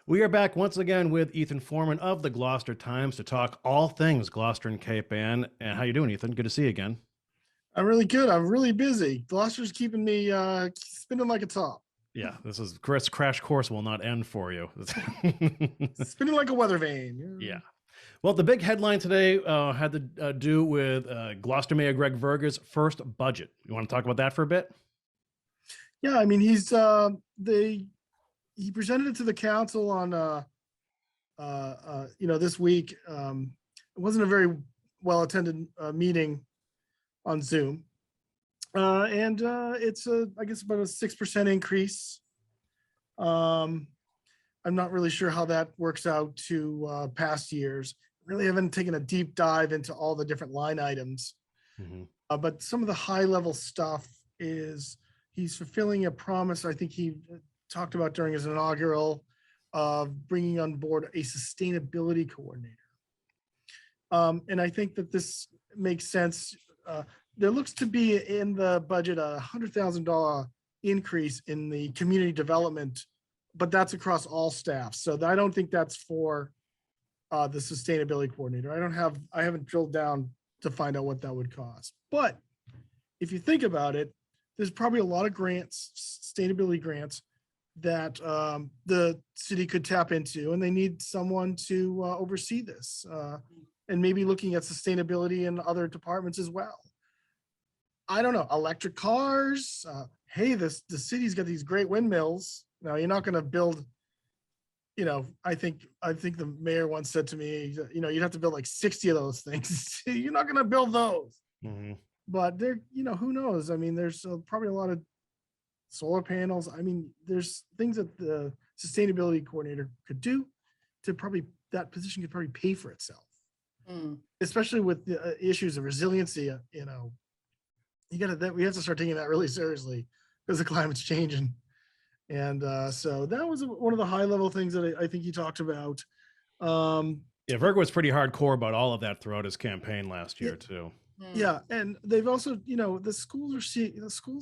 We are back once again with Ethan Forman of the Gloucester Times to talk all things Gloucester and Cape Ann. And how you doing, Ethan? Good to see you again. I'm really good. I'm really busy. Gloucester's keeping me spinning like a top. Yeah, this is Chris crash course will not end for you. Spinning like a weather vane. Yeah. Well, the big headline today had to do with Gloucester Mayor Greg Verga's first budget. You want to talk about that for a bit? Yeah, I mean he presented it to the council on this week. It wasn't a very well attended meeting on Zoom. And it's I guess about a 6% increase. I'm not really sure how that works out to past years. Really haven't taken a deep dive into all the different line items. Mm-hmm. But some of the high level stuff is he's fulfilling a promise I think he talked about during his inaugural of bringing on board a sustainability coordinator. And I think that this makes sense. There looks to be in the budget a $100,000 increase in the community development, but that's across all staff. So I don't think that's for the sustainability coordinator. I haven't drilled down to find out what that would cost. But if you think about it, there's probably a lot of grants, sustainability grants, that the city could tap into, and they need someone to oversee this, and maybe looking at sustainability in other departments as well. I don't know, electric cars. Hey, the city's got these great windmills. Now you're not going to build. I think the mayor once said to me, you'd have to build like 60 of those things. You're not going to build those. Mm-hmm. But there, who knows? I mean, there's probably a lot of solar panels. I mean, there's things that the sustainability coordinator could do to that position could probably pay for itself, especially with the issues of resiliency. We have to start taking that really seriously because the climate's changing. And so that was one of the high level things that I think he talked about. Yeah, Verga was pretty hardcore about all of that throughout his campaign last year too. Yeah, and they've also, the schools are seeing the school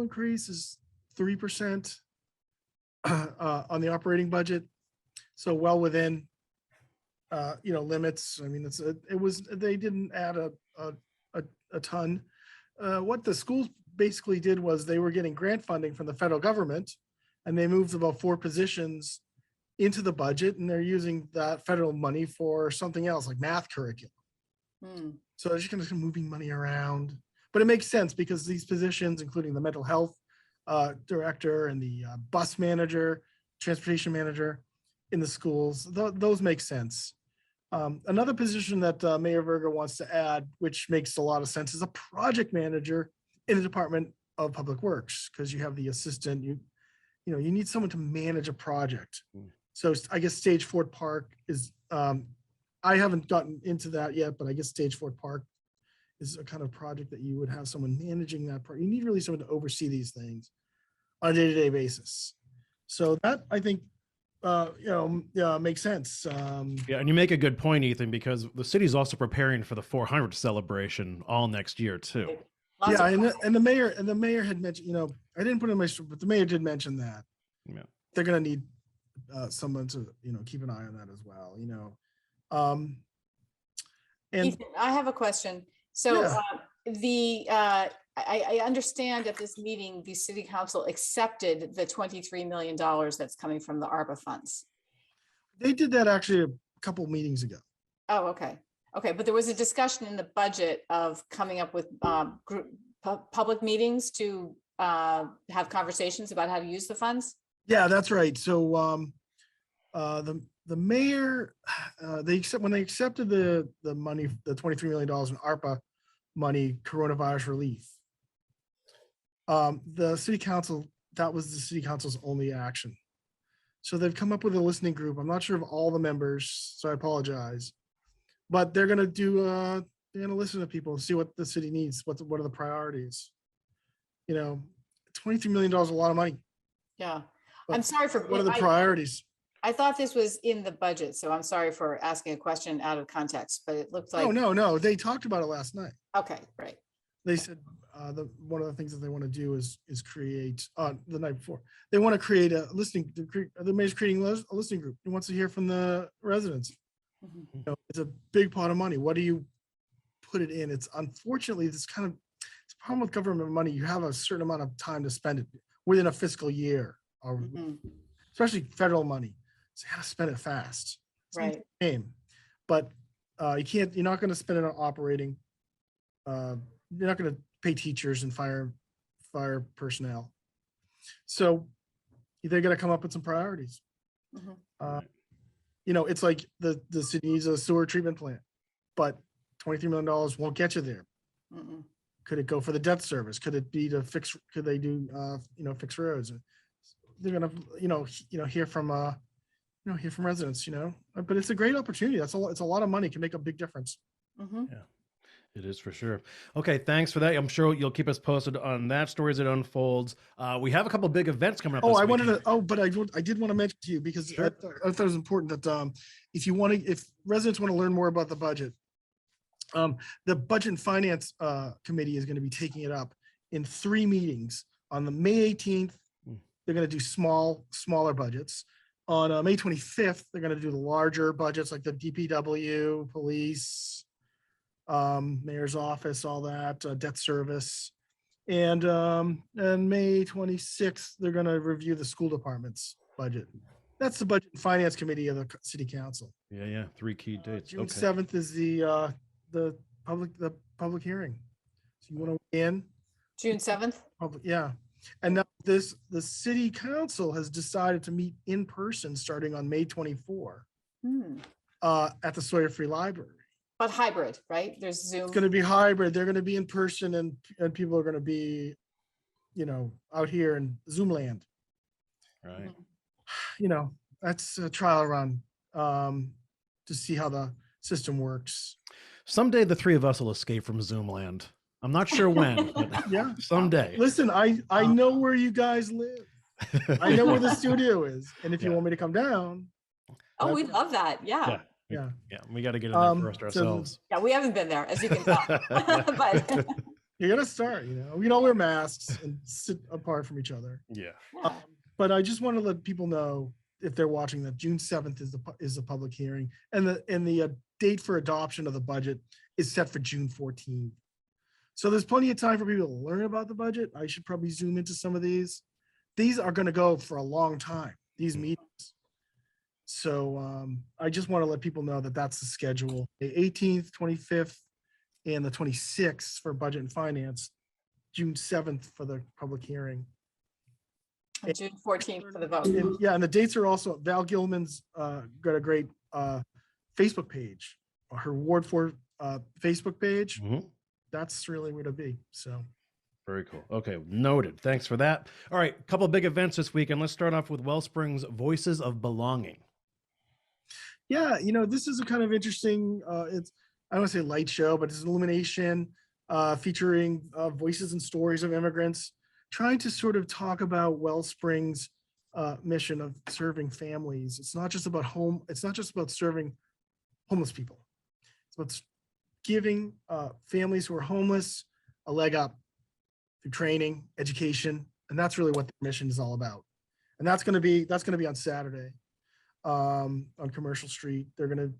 increase is 3% on the operating budget, so well within limits. I mean, they didn't add a ton. What the schools basically did was they were getting grant funding from the federal government, and they moved about 4 positions into the budget, and they're using that federal money for something else like math curriculum. So they're just kind of moving money around, but it makes sense because these positions, including the mental health director and the bus manager, transportation manager in the schools, those make sense. Another position that Mayor Verga wants to add, which makes a lot of sense, is a project manager in the Department of Public Works, because you have the assistant. You need someone to manage a project. So I guess Stage Ford Park is. I haven't gotten into that yet, but I guess Stage Ford Park is a kind of project that you would have someone managing that part. You need really someone to oversee these things on a day-to-day basis. So that I think makes sense. Yeah, and you make a good point, Ethan, because the city's also preparing for the 400 celebration all next year too. Yeah, and the mayor had mentioned, I didn't put it in my, but the mayor did mention that. Yeah. They're going to need someone to keep an eye on that as well. And Ethan, I have a question. So yeah. I understand at this meeting, the city council accepted the $23 million that's coming from the Arbor Funds. They did that actually a couple meetings ago. Oh, okay. Okay, but there was a discussion in the budget of coming up with public meetings to have conversations about how to use the funds. Yeah, that's right. So the mayor, when they accepted the money, the $23 million in ARPA money, coronavirus relief, the city council, that was the city council's only action. So they've come up with a listening group. I'm not sure of all the members, so I apologize. But they're gonna listen to people and see what the city needs. What are the priorities? $23 million is a lot of money. Yeah, But I'm sorry for. what are the priorities? I thought this was in the budget, so I'm sorry for asking a question out of context, but it looks like. Oh, no, they talked about it last night. Okay, right. they said one of the things that they want to do is create the night before they want to create a listening. The mayor's creating a listening group. He wants to hear from the residents. Mhm. You know, it's a big pot of money. What do you put it in? It's unfortunately it's a problem with government money. You have a certain amount of time to spend it within a fiscal year, or Mhm. especially federal money. So you got to spend it fast. It's not Right. the game. But you're not going to spend it on operating. You're not going to pay teachers and fire personnel. So they're going to come up with some priorities. Mhm. You know, it's like the city needs a sewer treatment plant, but $23 million won't get you there. Mhm. Could it go for the debt service? Could it be to fix? Could they do fix roads? They're gonna hear from residents. But it's a great opportunity. It's a lot of money. Can make a big difference. Mhm. Yeah, it is for sure. Okay, thanks for that. I'm sure you'll keep us posted on that story as it unfolds. We have a couple big events coming up. Oh, this I wanted weekend. to. Oh, but I did want to mention to you because Sure. I thought it was important that if residents want to learn more about the budget, the Budget and Finance Committee is going to be taking it up in 3 meetings. On the May 18th, they're going to do smaller budgets. On May 25th, they're going to do the larger budgets like the DPW, police, mayor's office, all that, debt service. And May 26th, they're going to review the school department's budget. That's the Budget and Finance Committee of the City Council. Yeah. 3 key dates. June Okay. 7th is the public hearing. So you want to weigh in? June 7th. Yeah. And now the city council has decided to meet in person starting on May 24 at the Sawyer Free Library. But hybrid, right? There's Zoom. It's going to be hybrid. They're going to be in person and people are going to be, out here in Zoom land. Right. That's a trial run to see how the system works. Someday the 3 of us will escape from Zoomland. I'm not sure when, but yeah, someday. Listen, I know where you guys live. I know where the studio is, and if you want me to come down, oh, we'd love that. Yeah. Yeah. We got to get in there first ourselves. Yeah, we haven't been there, as you can tell. But you got to start. We don't wear masks and sit apart from each other. Yeah. But I just want to let people know, if they're watching, that June 7th is the public hearing, and the date for adoption of the budget is set for June 14th. So there's plenty of time for people to learn about the budget. I should probably zoom into some of these. These are going to go for a long time, these meetings. So I just want to let people know that that's the schedule. The 18th, 25th, and the 26th for budget and finance, June 7th for the public hearing. And June 14th for the vote. And the dates are also, Val Gilman's got a great Facebook page, her Ward 4 Facebook page. Mm-hmm. That's really where to be. So very cool. Okay, noted. Thanks for that. All right, a couple of big events this weekend. Let's start off with Wellspring's Voices of Belonging. Yeah, this is a kind of interesting, I don't want to say light show, but it's an illumination featuring voices and stories of immigrants, trying to sort of talk about Wellspring's mission of serving families. It's not just about serving homeless people. It's about giving families who are homeless a leg up through training, education, and that's really what the mission is all about. And that's going to be on Saturday on Commercial Street. On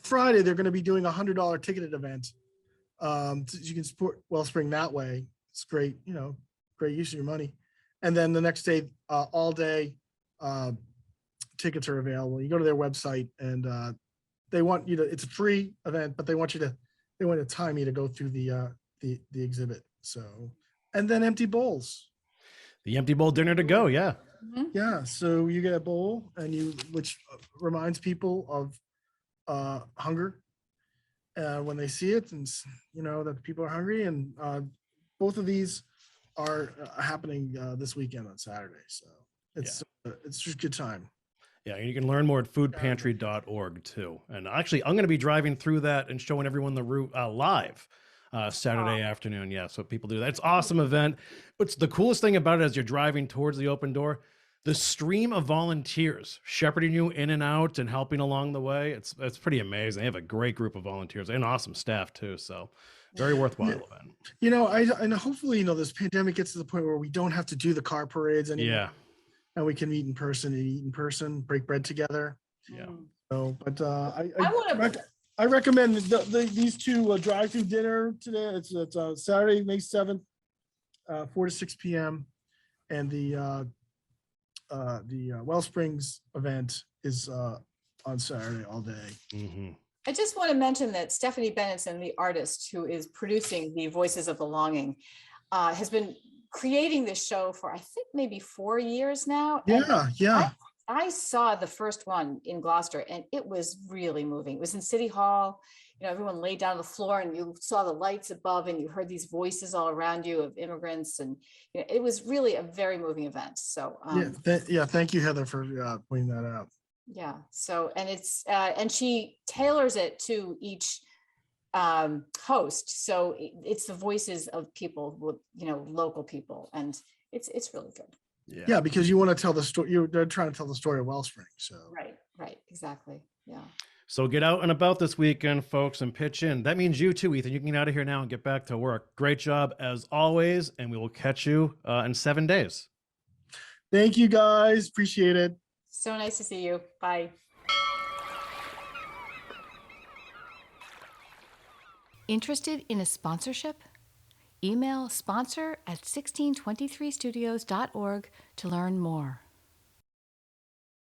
Friday, they're going to be doing a $100 ticketed event. So you can support Wellspring that way. It's great, great use of your money. And then the next day, all day, tickets are available. You go to their website and they want you to, it's a free event, but they want to time you to go through the exhibit. So, and then empty bowls. The empty bowl dinner to go. Yeah. Mm-hmm. Yeah. So you get a bowl which reminds people of hunger when they see it, and that people are hungry. And both of these are happening this weekend on Saturday. So it's just a good time. Yeah, you can learn more at foodpantry.org too. And actually, I'm going to be driving through that and showing everyone the route live Saturday afternoon. Yeah, so people do that. It's an awesome event. What's the coolest thing about it as you're driving towards the open door? The stream of volunteers shepherding you in and out and helping along the way. It's pretty amazing. They have a great group of volunteers and awesome staff too. So Very worthwhile Yeah. event. And hopefully, this pandemic gets to the point where we don't have to do the car parades anymore. Yeah. And we can meet in person and eat in person, break bread together. Yeah. So, but I want to, I recommend these two drive-through dinner today. It's Saturday, May 7th, 4 to 6 p.m. And the Wellsprings event is on Saturday all day. Mm-hmm. I just want to mention that Stephanie Benanson, the artist who is producing the Voices of Belonging, has been creating this show for, I think, maybe 4 years now. And Yeah. I saw the first one in Gloucester and it was really moving. It was in City Hall. Everyone laid down on the floor and you saw the lights above and you heard these voices all around you of immigrants. And it was really a very moving event. So thank you, Heather, for pointing that out. Yeah. So, and it's, and she tailors it to each host. So it's the voices of people with, local people. And it's really good. Yeah, because you want to tell the story. They're trying to tell the story of Wellspring. So Right. Exactly. Yeah. So get out and about this weekend, folks, and pitch in. That means you too, Ethan. You can get out of here now and get back to work. Great job as always. And we will catch you in 7 days. Thank you, guys. Appreciate it. So nice to see you. Bye. Interested in a sponsorship? Email sponsor@1623studios.org to learn more.